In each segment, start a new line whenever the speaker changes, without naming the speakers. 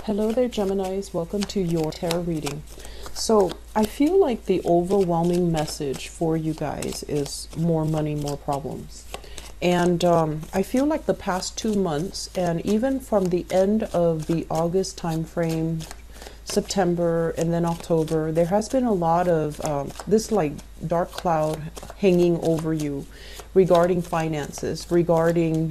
Hello there, Geminis. Welcome to your tarot reading. So I feel like the overwhelming message for you guys is more money, more problems. And I feel like the past 2 months, and even from the end of the August time frame, September, and then October, there has been a lot of this like dark cloud hanging over you regarding finances, regarding,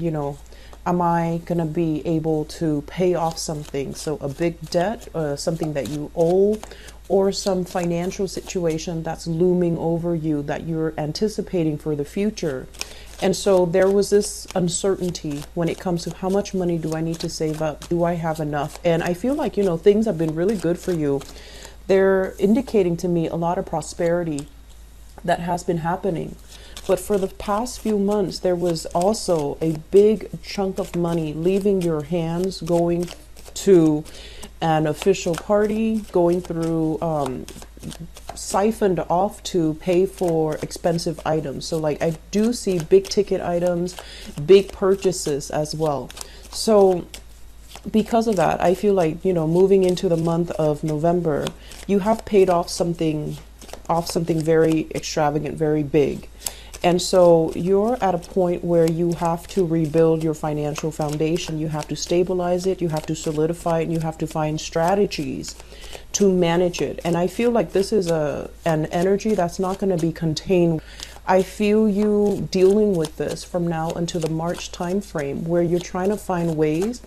am I going to be able to pay off something? So a big debt, something that you owe, or some financial situation that's looming over you that you're anticipating for the future. And so there was this uncertainty when it comes to how much money do I need to save up? Do I have enough? And I feel like, things have been really good for you. They're indicating to me a lot of prosperity that has been happening. But for the past few months, there was also a big chunk of money leaving your hands, going to an official party, going through, siphoned off to pay for expensive items. So like I do see big ticket items, big purchases as well. So because of that, I feel like, moving into the month of November, you have paid off something very extravagant, very big. And so you're at a point where you have to rebuild your financial foundation. You have to stabilize it, you have to solidify it, and you have to find strategies to manage it. And I feel like this is an energy that's not going to be contained. I feel you dealing with this from now until the March time frame, where you're trying to find ways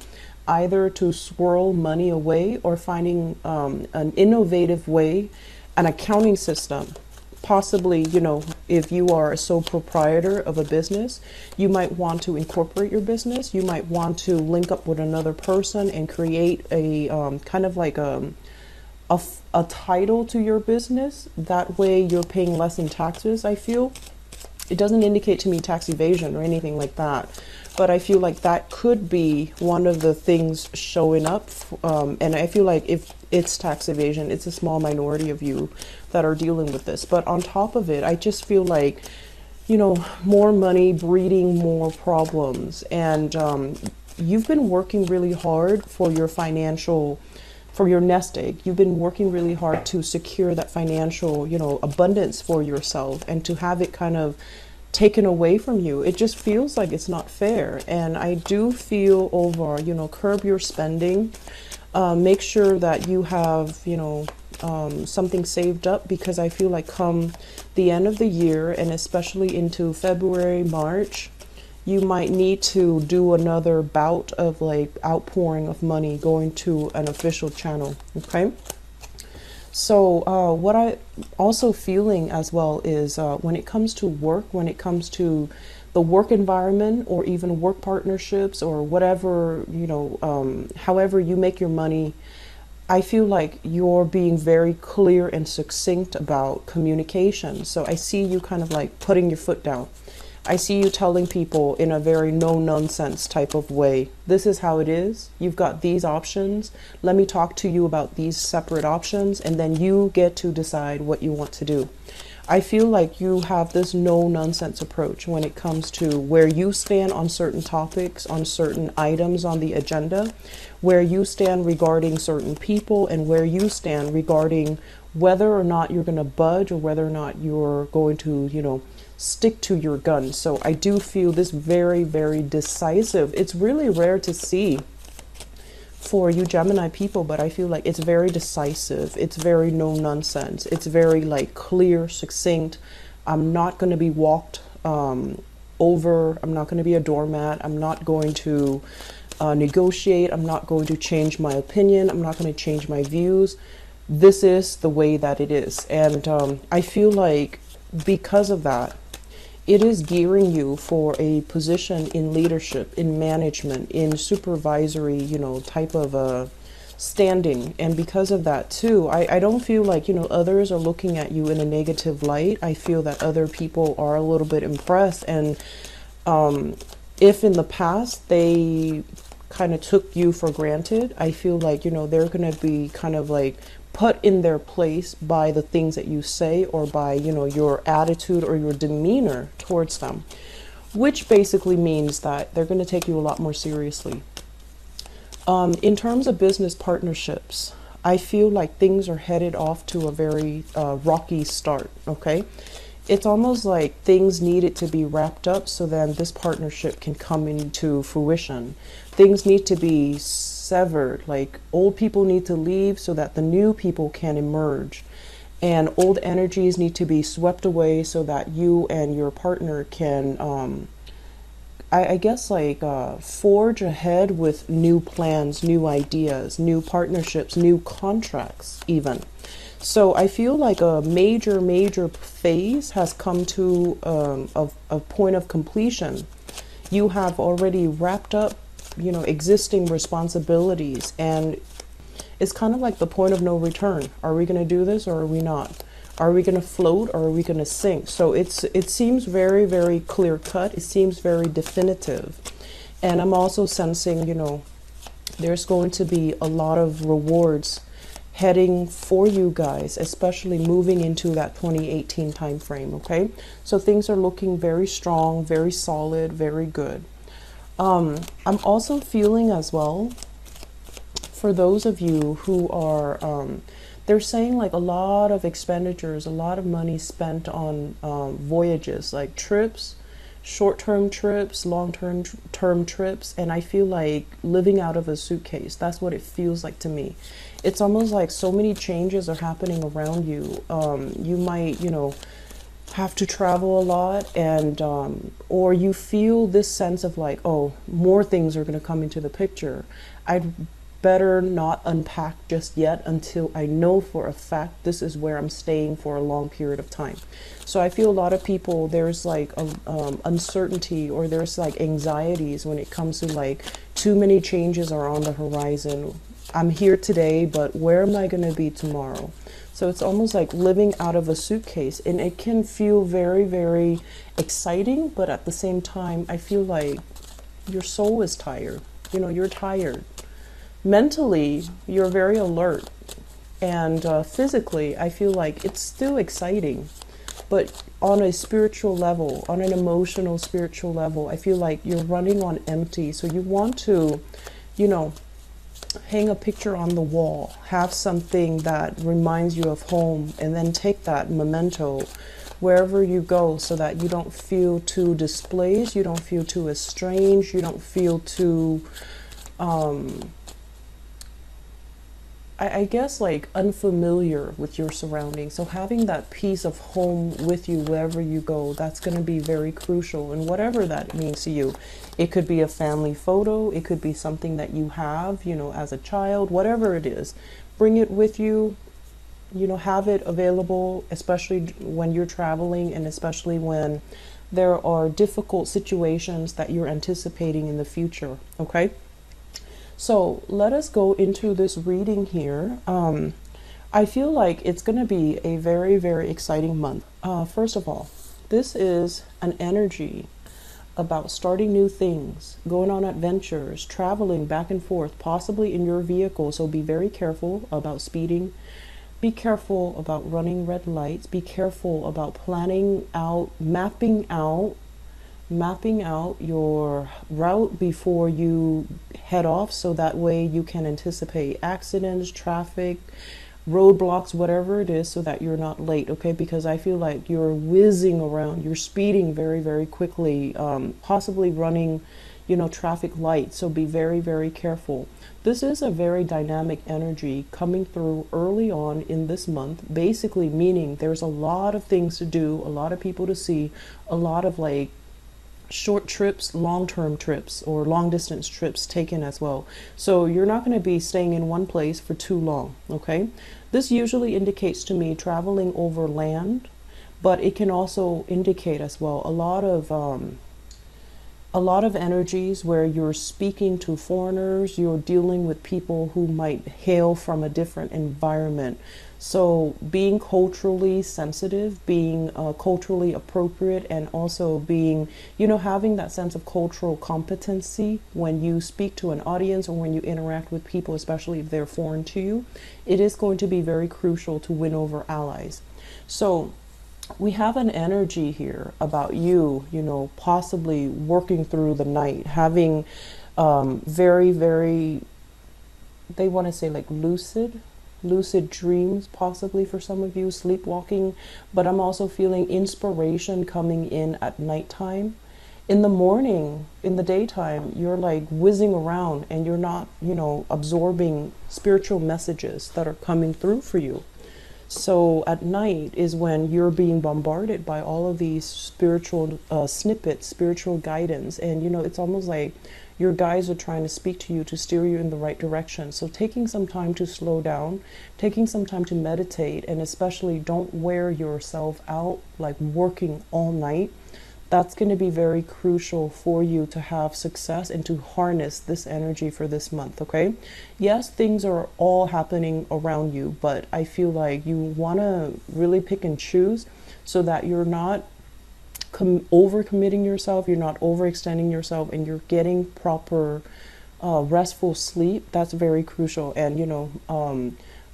either to swirl money away or finding an innovative way, an accounting system. Possibly, if you are a sole proprietor of a business, you might want to incorporate your business. You might want to link up with another person and create a kind of like a title to your business. That way you're paying less in taxes, I feel. It doesn't indicate to me tax evasion or anything like that. But I feel like that could be one of the things showing up. And I feel like if it's tax evasion, it's a small minority of you that are dealing with this. But on top of it, I just feel like, more money breeding more problems. And you've been working really hard for your nest egg. You've been working really hard to secure that financial, abundance for yourself, and to have it kind of taken away from you. It just feels like it's not fair. And I do feel over, curb your spending. Make sure that you have, something saved up, because I feel like come the end of the year, and especially into February, March, you might need to do another bout of like outpouring of money going to an official channel. Okay. So what I also feeling as well is when it comes to work, when it comes to the work environment, or even work partnerships, or whatever, however you make your money, I feel like you're being very clear and succinct about communication. So I see you kind of like putting your foot down. I see you telling people in a very no-nonsense type of way, this is how it is. You've got these options. Let me talk to you about these separate options, and then you get to decide what you want to do. I feel like you have this no-nonsense approach when it comes to where you stand on certain topics, on certain items on the agenda, where you stand regarding certain people, and where you stand regarding whether or not you're going to budge, or whether or not you're going to, stick to your guns. So I do feel this very, very decisive. It's really rare to see for you Gemini people, but I feel like it's very decisive. It's very no nonsense. It's very like clear, succinct. I'm not going to be walked over. I'm not going to be a doormat. I'm not going to negotiate. I'm not going to change my opinion. I'm not going to change my views. This is the way that it is. And I feel like because of that, it is gearing you for a position in leadership, in management, in supervisory, type of standing. And because of that too, I don't feel like, others are looking at you in a negative light. I feel that other people are a little bit impressed. And if in the past they kind of took you for granted, I feel like, they're going to be kind of like put in their place by the things that you say, or by, your attitude or your demeanor towards them, which basically means that they're going to take you a lot more seriously. In terms of business partnerships, I feel like things are headed off to a very rocky start, okay? It's almost like things needed to be wrapped up so then this partnership can come into fruition. Things need to be severed, like old people need to leave so that the new people can emerge. And old energies need to be swept away so that you and your partner can I guess like forge ahead with new plans, new ideas, new partnerships, new contracts even. So I feel like a major phase has come to a point of completion. You have already wrapped up, you know, existing responsibilities, and it's kind of like the point of no return. Are we going to do this or are we not? Are we going to float or are we going to sink? So it seems very clear cut. It seems very definitive. And I'm also sensing, you know, there's going to be a lot of rewards heading for you guys, especially moving into that 2018 time frame, okay? So things are looking very strong, very solid, very good. I'm also feeling as well, for those of you who are they're saying like a lot of expenditures, a lot of money spent on voyages, like trips, short-term trips, long-term trips, and I feel like living out of a suitcase. That's what it feels like to me. It's almost like so many changes are happening around you. You might, you know, have to travel a lot, and or you feel this sense of like, oh, more things are going to come into the picture. I'd better not unpack just yet until I know for a fact this is where I'm staying for a long period of time. So I feel a lot of people, there's like uncertainty, or there's like anxieties when it comes to like too many changes are on the horizon. I'm here today, but where am I going to be tomorrow? So it's almost like living out of a suitcase, and it can feel very exciting, but at the same time I feel like your soul is tired. You know, you're tired. Mentally, you're very alert, and physically, I feel like it's still exciting, but on a spiritual level, on an emotional, spiritual level, I feel like you're running on empty. So you want to, you know, hang a picture on the wall, have something that reminds you of home, and then take that memento wherever you go so that you don't feel too displaced, you don't feel too estranged, you don't feel too I guess like unfamiliar with your surroundings. So having that piece of home with you wherever you go, that's going to be very crucial, and whatever that means to you. It could be a family photo, it could be something that you have, you know, as a child, whatever it is, bring it with you, you know, have it available, especially when you're traveling, and especially when there are difficult situations that you're anticipating in the future, okay? So let us go into this reading here. I feel like it's going to be a very exciting month. First of all, this is an energy about starting new things, going on adventures, traveling back and forth, possibly in your vehicle. So be very careful about speeding. Be careful about running red lights. Be careful about planning out, mapping out your route before you head off, so that way you can anticipate accidents, traffic, roadblocks, whatever it is, so that you're not late, okay? Because I feel like you're whizzing around, you're speeding very quickly, possibly running, you know, traffic lights. So be very careful. This is a very dynamic energy coming through early on in this month, basically meaning there's a lot of things to do, a lot of people to see, a lot of like short trips, long-term trips, or long-distance trips taken as well. So you're not going to be staying in one place for too long, okay? This usually indicates to me traveling over land, but it can also indicate as well a lot of energies where you're speaking to foreigners, you're dealing with people who might hail from a different environment. So being culturally sensitive, being culturally appropriate, and also being, you know, having that sense of cultural competency when you speak to an audience or when you interact with people, especially if they're foreign to you, it is going to be very crucial to win over allies. So we have an energy here about you, you know, possibly working through the night, having very they want to say like lucid dreams, possibly for some of you, sleepwalking. But I'm also feeling inspiration coming in at nighttime. In the morning, in the daytime, you're like whizzing around and you're not, you know, absorbing spiritual messages that are coming through for you. So at night is when you're being bombarded by all of these spiritual snippets, spiritual guidance. And, you know, it's almost like your guides are trying to speak to you to steer you in the right direction. So taking some time to slow down, taking some time to meditate, and especially don't wear yourself out like working all night. That's going to be very crucial for you to have success and to harness this energy for this month, okay? Yes, things are all happening around you, but I feel like you want to really pick and choose so that you're not overcommitting yourself, you're not overextending yourself, and you're getting proper restful sleep. That's very crucial. And, you know,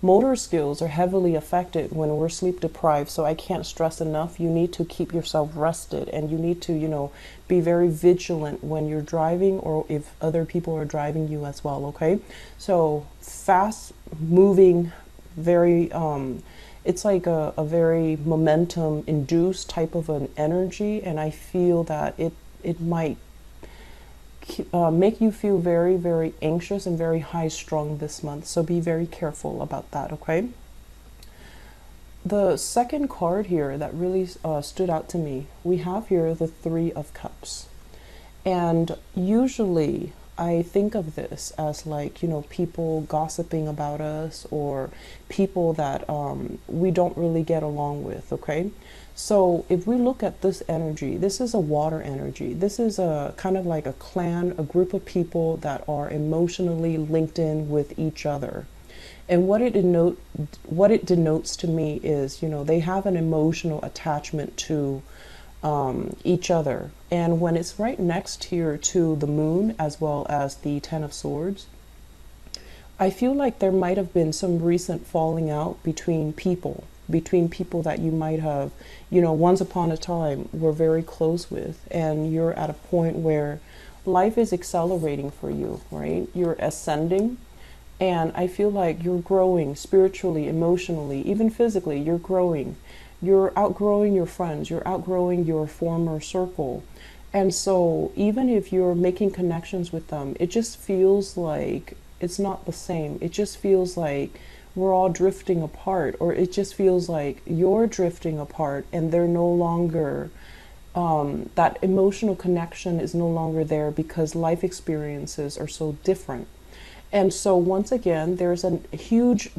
motor skills are heavily affected when we're sleep deprived. So I can't stress enough, you need to keep yourself rested, and you need to, you know, be very vigilant when you're driving or if other people are driving you as well, okay? So fast moving, very, it's like a very momentum induced type of an energy. And I feel that it might make you feel very, very anxious and very high strung this month. So be very careful about that, okay? The second card here that really stood out to me, we have here the Three of Cups. And usually I think of this as like, you know, people gossiping about us or people that we don't really get along with, okay? So if we look at this energy, this is a water energy. This is a kind of like a clan, a group of people that are emotionally linked in with each other. And what it denotes to me is, you know, they have an emotional attachment to each other. And when it's right next here to the moon as well as the Ten of Swords, I feel like there might have been some recent falling out between people that you might have, you know, once upon a time were very close with, and you're at a point where life is accelerating for you, right? You're ascending, and I feel like you're growing spiritually, emotionally, even physically. You're growing. You're outgrowing your friends. You're outgrowing your former circle. And so even if you're making connections with them, it just feels like it's not the same. It just feels like we're all drifting apart, or it just feels like you're drifting apart and they're no longer, that emotional connection is no longer there because life experiences are so different. And so once again, there's a huge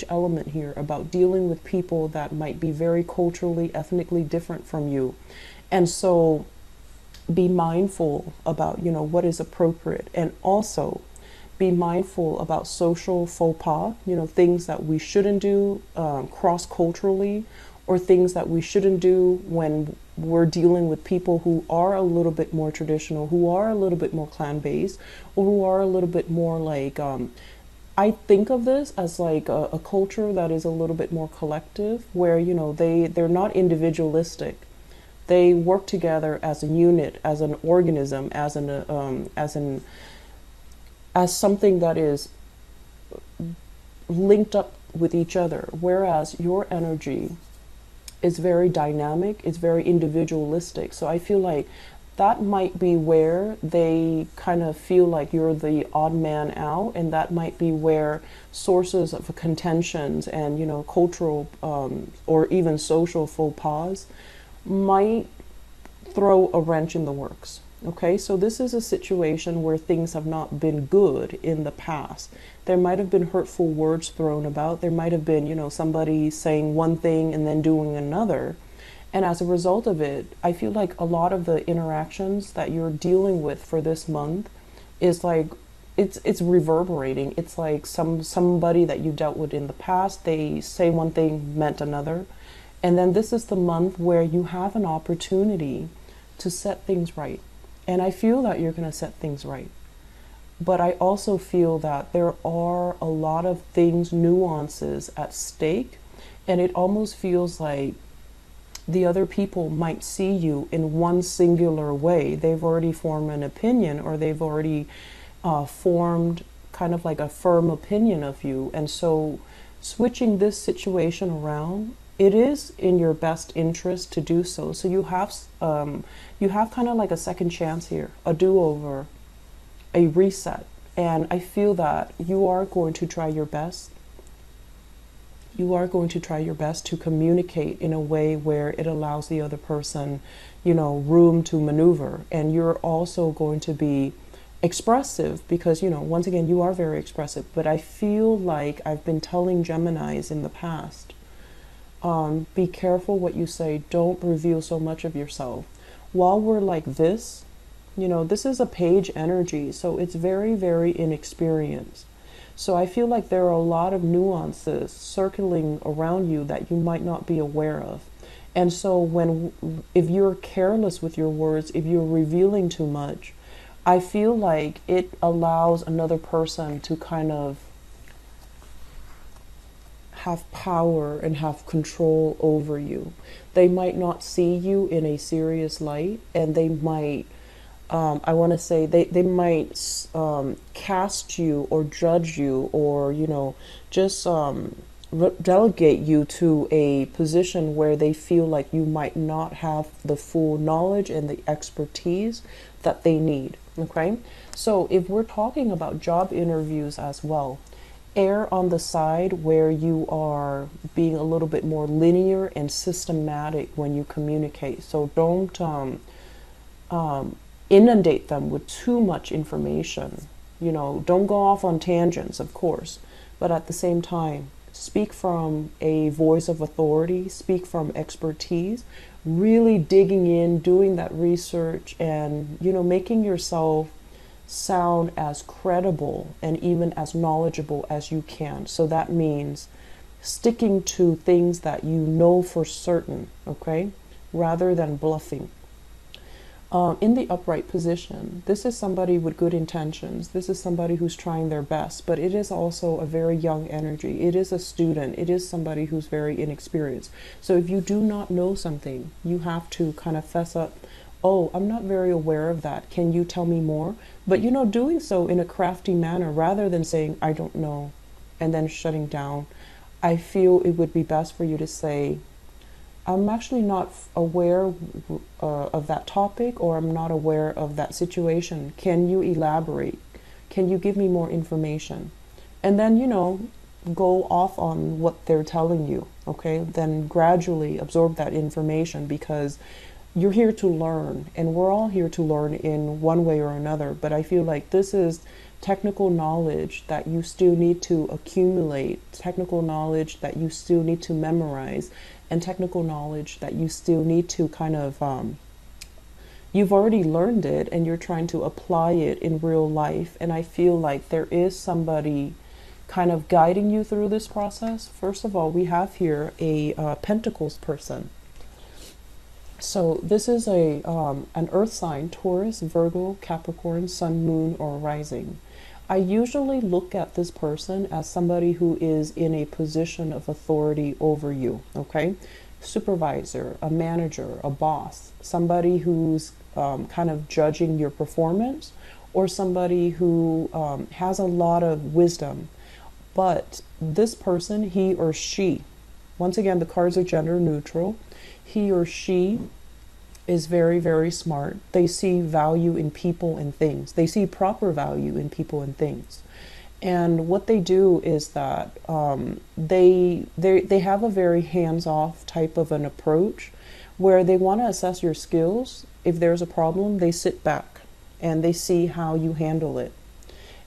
element here about dealing with people that might be very culturally, ethnically different from you. And so be mindful about, you know, what is appropriate, and also be mindful about social faux pas, you know, things that we shouldn't do cross-culturally, or things that we shouldn't do when we're dealing with people who are a little bit more traditional, who are a little bit more clan-based, or who are a little bit more like, I think of this as like a culture that is a little bit more collective, where, you know, they're not individualistic. They work together as a unit, as an organism, as something that is linked up with each other. Whereas your energy is very dynamic, it's very individualistic. So I feel like that might be where they kind of feel like you're the odd man out, and that might be where sources of contentions and, you know, cultural or even social faux pas might throw a wrench in the works. Okay, so this is a situation where things have not been good in the past. There might have been hurtful words thrown about. There might have been, you know, somebody saying one thing and then doing another. And as a result of it, I feel like a lot of the interactions that you're dealing with for this month is like, it's reverberating. It's like somebody that you dealt with in the past, they say one thing meant another. And then this is the month where you have an opportunity to set things right. And I feel that you're going to set things right. But I also feel that there are a lot of things, nuances at stake. And it almost feels like the other people might see you in one singular way. They've already formed an opinion, or they've already formed kind of like a firm opinion of you. And so switching this situation around, it is in your best interest to do so. So you have kind of like a second chance here, a do-over, a reset. And I feel that you are going to try your best. You are going to try your best to communicate in a way where it allows the other person, room to maneuver. And you're also going to be expressive because, once again, you are very expressive. But I feel like I've been telling Geminis in the past, be careful what you say. Don't reveal so much of yourself. While we're like this, this is a page energy, so it's very, very inexperienced. So I feel like there are a lot of nuances circling around you that you might not be aware of. And so if you're careless with your words, if you're revealing too much, I feel like it allows another person to kind of have power and have control over you. They might not see you in a serious light, and they might, I want to say, they might cast you or judge you or, just delegate you to a position where they feel like you might not have the full knowledge and the expertise that they need. Okay, so if we're talking about job interviews as well, err on the side where you are being a little bit more linear and systematic when you communicate. So don't inundate them with too much information. Don't go off on tangents, of course, but at the same time, speak from a voice of authority, speak from expertise, really digging in, doing that research, and, making yourself sound as credible and even as knowledgeable as you can. So that means sticking to things that you know for certain, okay, rather than bluffing. In the upright position, this is somebody with good intentions. This is somebody who's trying their best, but it is also a very young energy. It is a student. It is somebody who's very inexperienced. So if you do not know something, you have to kind of fess up. Oh, I'm not very aware of that. Can you tell me more? But, doing so in a crafty manner rather than saying, I don't know, and then shutting down. I feel it would be best for you to say, I'm actually not aware of that topic, or I'm not aware of that situation. Can you elaborate? Can you give me more information? And then, go off on what they're telling you, okay? Then gradually absorb that information, because you're here to learn, and we're all here to learn in one way or another. But I feel like this is technical knowledge that you still need to accumulate, technical knowledge that you still need to memorize, and technical knowledge that you still need to kind of, you've already learned it and you're trying to apply it in real life. And I feel like there is somebody kind of guiding you through this process. First of all, we have here a Pentacles person. So this is an earth sign, Taurus, Virgo, Capricorn, Sun, Moon, or Rising. I usually look at this person as somebody who is in a position of authority over you, okay? Supervisor, a manager, a boss, somebody who's kind of judging your performance, or somebody who has a lot of wisdom. But this person, he or she, once again, the cards are gender neutral, he or she is very, very smart. They see value in people and things. They see proper value in people and things. And what they do is that they have a very hands-off type of an approach where they want to assess your skills. If there's a problem, they sit back and they see how you handle it.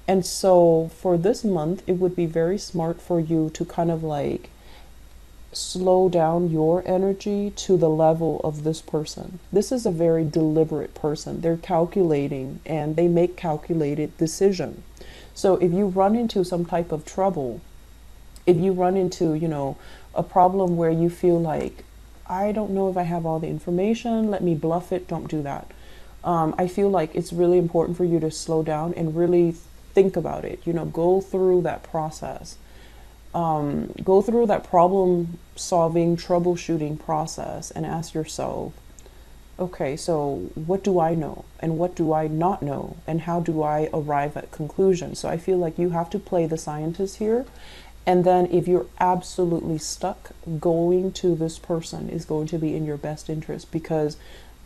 And so for this month, it would be very smart for you to kind of like slow down your energy to the level of this person. This is a very deliberate person. They're calculating and they make calculated decisions. So if you run into some type of trouble, if you run into, a problem where you feel like, I don't know if I have all the information, let me bluff it, don't do that. I feel like it's really important for you to slow down and really think about it, go through that process. Go through that problem solving, troubleshooting process and ask yourself, Okay, so what do I know and what do I not know and how do I arrive at conclusions? So I feel like you have to play the scientist here. And then if you're absolutely stuck, going to this person is going to be in your best interest because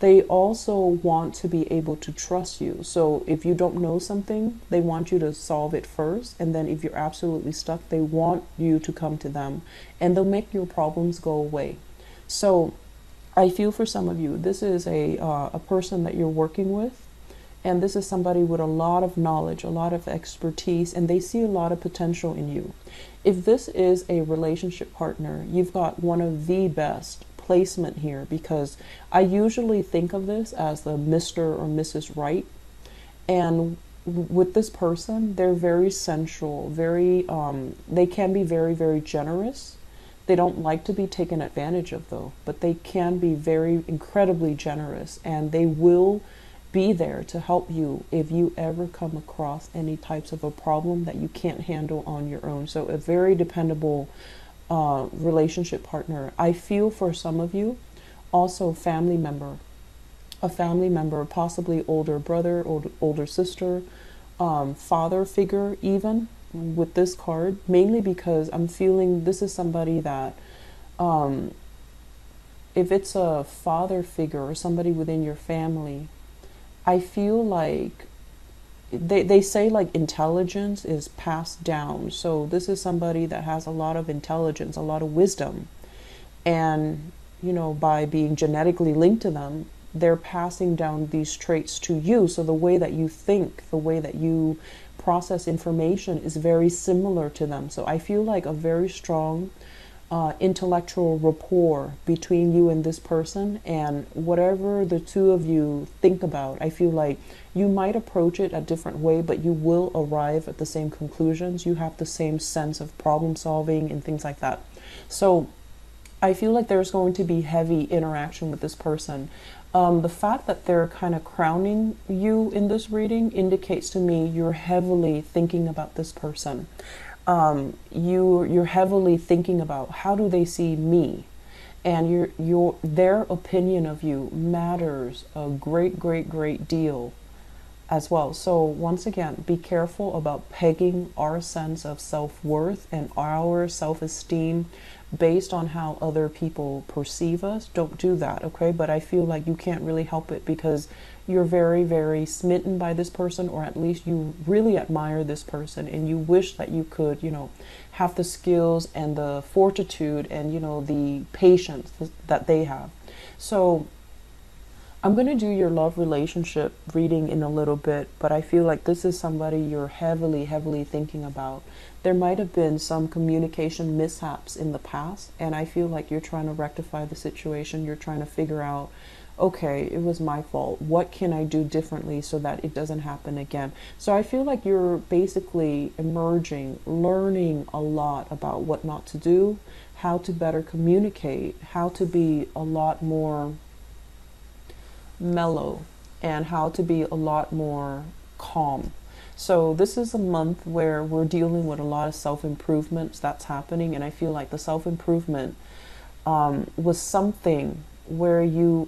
they also want to be able to trust you. So if you don't know something, they want you to solve it first. And then if you're absolutely stuck, they want you to come to them and they'll make your problems go away. So I feel for some of you, this is a person that you're working with, and this is somebody with a lot of knowledge, a lot of expertise, and they see a lot of potential in you. If this is a relationship partner, you've got one of the best placement here because I usually think of this as the Mr. or Mrs. Right. And with this person, they're very sensual, very, they can be very, very generous. They don't like to be taken advantage of though, but they can be very incredibly generous and they will be there to help you if you ever come across any types of a problem that you can't handle on your own. So a very dependable relationship partner. I feel for some of you also family member, a family member, possibly older brother, older sister, father figure even with this card, mainly because I'm feeling this is somebody that if it's a father figure or somebody within your family, I feel like they say like intelligence is passed down. So this is somebody that has a lot of intelligence, a lot of wisdom. And, you know, by being genetically linked to them, they're passing down these traits to you. So the way that you think, the way that you process information is very similar to them. So I feel like a very strong intellectual rapport between you and this person, and whatever the two of you think about, I feel like you might approach it a different way, but you will arrive at the same conclusions. You have the same sense of problem solving and things like that. So I feel like there's going to be heavy interaction with this person. The fact that they're kind of crowning you in this reading indicates to me you're heavily thinking about this person. You're heavily thinking about how do they see me, and their opinion of you matters a great deal as well. So once again, be careful about pegging our sense of self-worth and our self-esteem based on how other people perceive us. Don't do that, okay? But I feel like you can't really help it because you're very smitten by this person, or at least you really admire this person and you wish that you could, you know, have the skills and the fortitude and, you know, the patience that they have. So I'm going to do your love relationship reading in a little bit, but I feel like this is somebody you're heavily thinking about. There might have been some communication mishaps in the past, and I feel like you're trying to rectify the situation. You're trying to figure out, okay, it was my fault. What can I do differently so that it doesn't happen again? So I feel like you're basically emerging, learning a lot about what not to do, how to better communicate, how to be a lot more mellow, and how to be a lot more calm. So this is a month where we're dealing with a lot of self-improvements that's happening, and I feel like the self-improvement was something where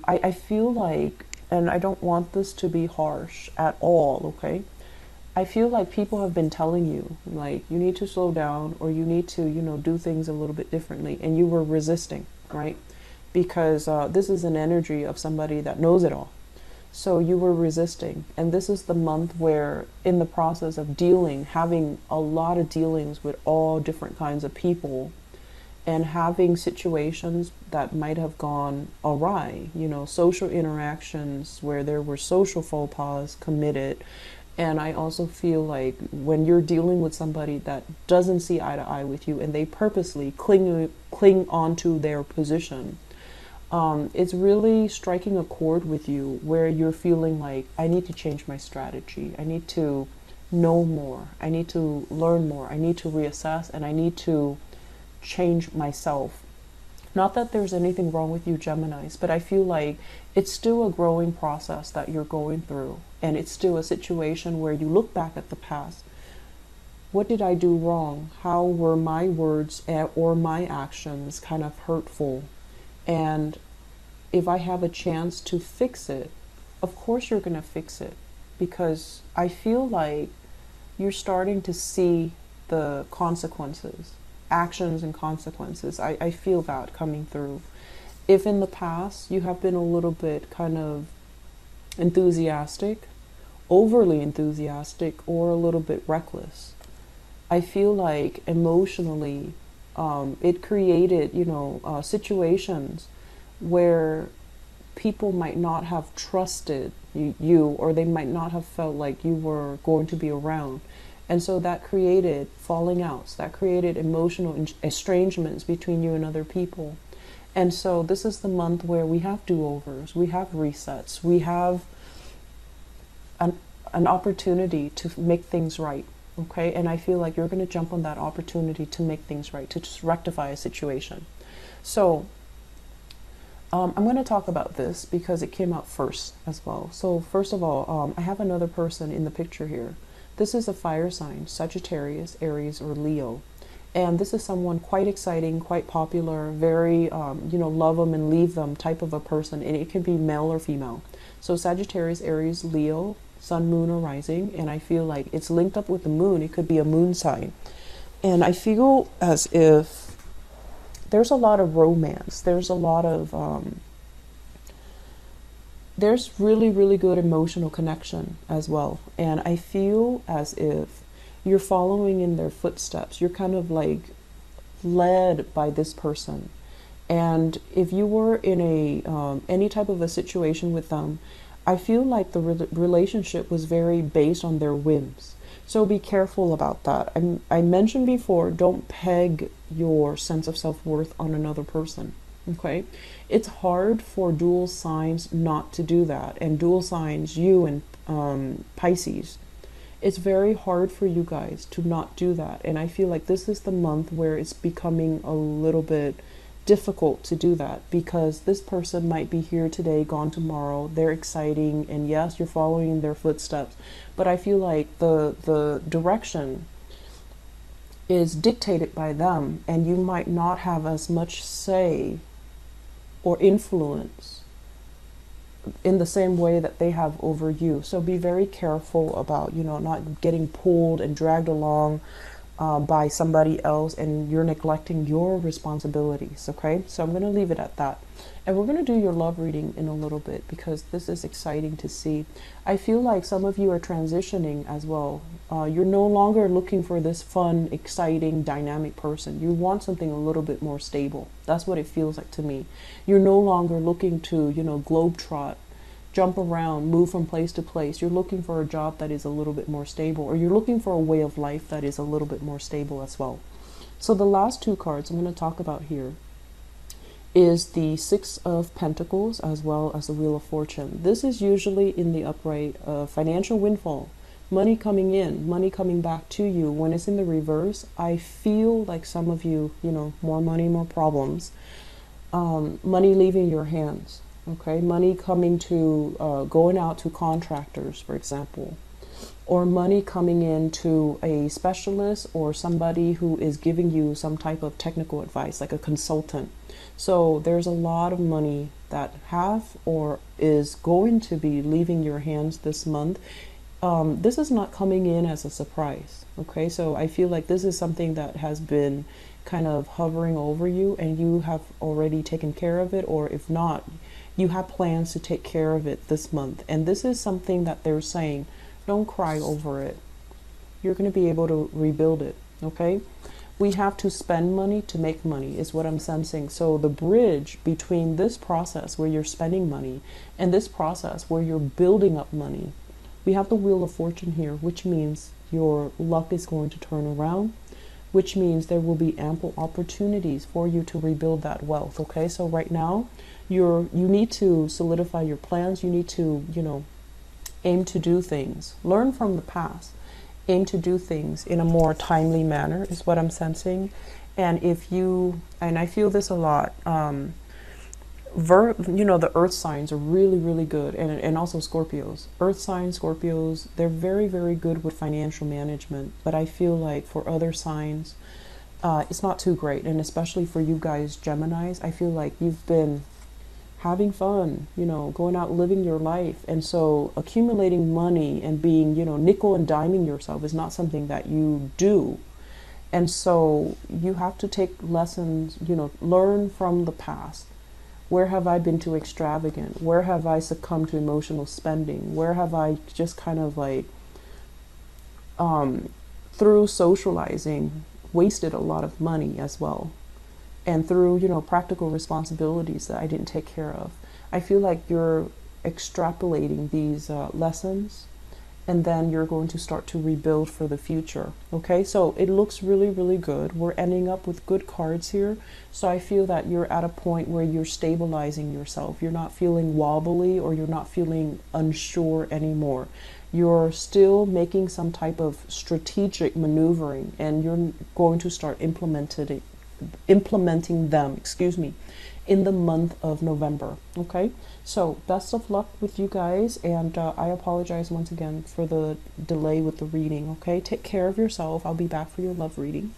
I feel like, and I don't want this to be harsh at all, okay? I feel like people have been telling you, like, you need to slow down, or you need to, you know, do things a little bit differently, and you were resisting, right? Because this is an energy of somebody that knows it all. So you were resisting, and this is the month where, in the process of having a lot of dealings with all different kinds of people, and having situations that might have gone awry, you know, social interactions where there were social faux pas committed. And I also feel like when you're dealing with somebody that doesn't see eye to eye with you and they purposely cling onto their position, it's really striking a chord with you where you're feeling like, I need to change my strategy. I need to know more. I need to learn more. I need to reassess, and I need to change myself. Not that there's anything wrong with you Geminis, but I feel like it's still a growing process that you're going through, and it's still a situation where you look back at the past. What did I do wrong? How were my words or my actions kind of hurtful? And if I have a chance to fix it, of course you're going to fix it, because I feel like you're starting to see the consequences, actions and consequences. I feel that coming through. If in the past you have been a little bit kind of enthusiastic, overly enthusiastic, or a little bit reckless, I feel like emotionally it created, situations where people might not have trusted you, or they might not have felt like you were going to be around. And so that created falling outs, that created emotional estrangements between you and other people. And so this is the month where we have do-overs, we have resets, we have an opportunity to make things right. Okay, and I feel like you're going to jump on that opportunity to make things right, to just rectify a situation. So I'm going to talk about this because it came out first as well. So first of all, I have another person in the picture here. This is a fire sign, Sagittarius, Aries, or Leo. And this is someone quite exciting, quite popular, very, love them and leave them type of a person. And it can be male or female. So Sagittarius, Aries, Leo, Sun, Moon, or Rising. And I feel like it's linked up with the moon. It could be a moon sign. And I feel as if there's a lot of romance. There's a lot of, there's really, really good emotional connection as well. And I feel as if you're following in their footsteps. You're kind of like led by this person. And if you were in a any type of a situation with them, I feel like the relationship was very based on their whims. So be careful about that. I mentioned before, don't peg your sense of self-worth on another person. Okay? It's hard for dual signs not to do that. And dual signs, you and Pisces, it's very hard for you guys to not do that. And I feel like this is the month where it's becoming a little bit difficult to do that, because this person might be here today, gone tomorrow. They're exciting, and yes, you're following in their footsteps, but I feel like the direction is dictated by them, and you might not have as much say or influence in the same way that they have over you. So be very careful about, not getting pulled and dragged along by somebody else, and you're neglecting your responsibilities. Okay, so I'm going to leave it at that, and we're going to do your love reading in a little bit, because this is exciting to see. I feel like some of you are transitioning as well. You're no longer looking for this fun, exciting, dynamic person. You want something a little bit more stable. That's what it feels like to me. You're no longer looking to, globetrot, jump around, move from place to place. You're looking for a job that is a little bit more stable, or you're looking for a way of life that is a little bit more stable as well. So the last two cards I'm going to talk about here is the Six of Pentacles as well as the Wheel of Fortune. This is usually in the upright financial windfall, money coming in, money coming back to you. When it's in the reverse, I feel like some of you, more money, more problems, money leaving your hands. Okay, money coming to, going out to contractors, for example, or money coming in to a specialist or somebody who is giving you some type of technical advice, like a consultant. So there's a lot of money that have or is going to be leaving your hands this month. This is not coming in as a surprise. Okay, so I feel like this is something that has been kind of hovering over you, and you have already taken care of it, or if not, you have plans to take care of it this month. And this is something that they're saying, don't cry over it. You're going to be able to rebuild it, okay? We have to spend money to make money is what I'm sensing. So the bridge between this process where you're spending money and this process where you're building up money, we have the Wheel of Fortune here, which means your luck is going to turn around, which means there will be ample opportunities for you to rebuild that wealth, okay? So right now, you need to solidify your plans. You need to, aim to do things. Learn from the past. Aim to do things in a more timely manner is what I'm sensing. And and I feel this a lot, the earth signs are really, really good. And also Scorpios. Earth signs, Scorpios, they're very, very good with financial management. But I feel like for other signs, it's not too great. And especially for you guys, Geminis, I feel like you've been having fun, you know, going out living your life. And so accumulating money and being, you know, nickel and diming yourself is not something that you do. And so you have to take lessons, you know, learn from the past. Where have I been too extravagant? Where have I succumbed to emotional spending? Where have I just kind of like, through socializing, wasted a lot of money as well? And through, you know, practical responsibilities that I didn't take care of. I feel like you're extrapolating these lessons, and then you're going to start to rebuild for the future. Okay, so it looks really, really good. We're ending up with good cards here. So I feel that you're at a point where you're stabilizing yourself. You're not feeling wobbly, or you're not feeling unsure anymore. You're still making some type of strategic maneuvering, and you're going to start implementing them, in the month of November. Okay, so best of luck with you guys, and I apologize once again for the delay with the reading. Okay, take care of yourself. I'll be back for your love reading.